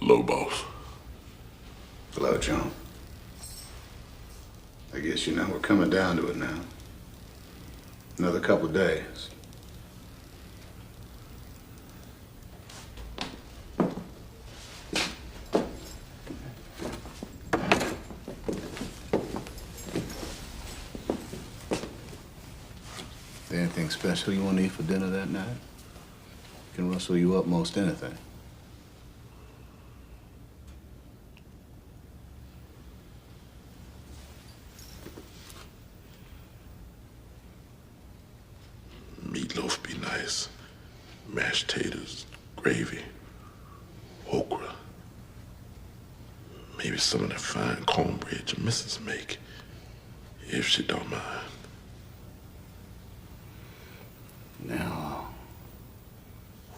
Hello, boss. Hello, John. I guess you know we're coming down to it now. Another couple of days. Anything special you want to eat for dinner that night? Can rustle you up most anything. Meatloaf be nice. Mashed taters, gravy, okra. Maybe some of that fine cornbread your missus make, if she don't mind. Now,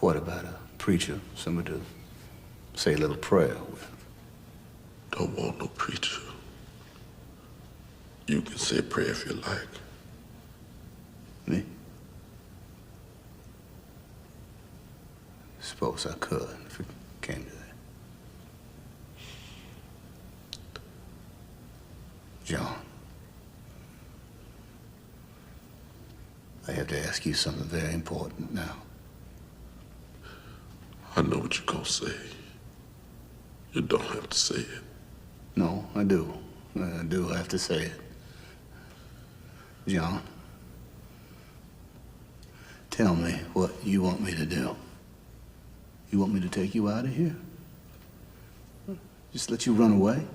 what about a preacher, somebody to say a little prayer with? Don't want no preacher. You can say a prayer if you like. Me? Suppose I could, if it came to that. John, I have to ask you something very important now. I know what you're gonna say. You don't have to say it. No, I do. I do have to say it. John, tell me what you want me to do. You want me to take you out of here? Just let you run away?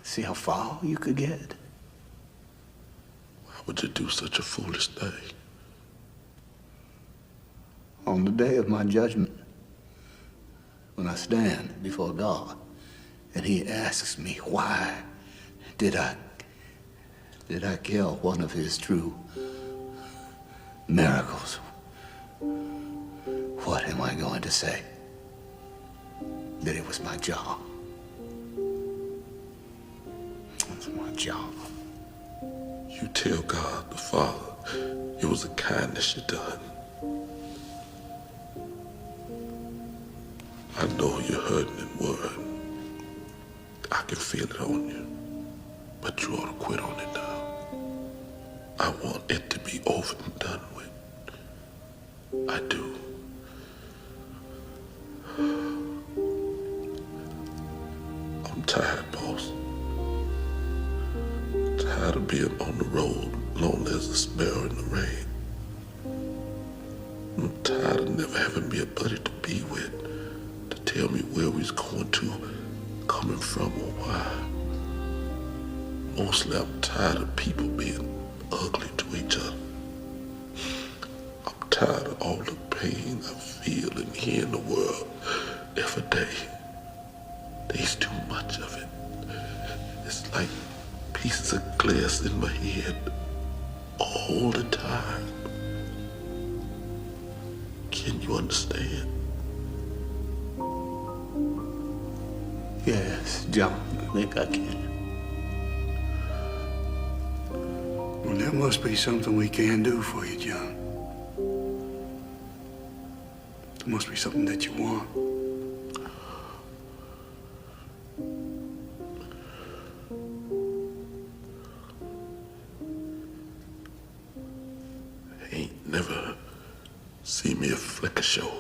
See how far you could get? Why would you do such a foolish thing? On the day of my judgment, when I stand before God, and he asks me, why did I kill one of his true miracles? What am I going to say? That it was my job. It's my job. You tell God the Father it was a kindness you done. I know you're hurting and worried. I can feel it on you. But you ought to quit on it now. I want it to be over and done with. I do. I'm tired, boss. Tired of being on the road, lonely as a sparrow in the rain. I'm tired of never having me a buddy to be with, to tell me where we's going to, coming from, or why. Mostly I'm tired of people being ugly to each other. I'm tired of all the pain I feel and hear in the world every day. There's too much of it. It's like pieces of glass in my head all the time. Can you understand? Yes, John, I think I can. Well, there must be something we can do for you, John. There must be something that you want. Ain't never seen me a flicker show.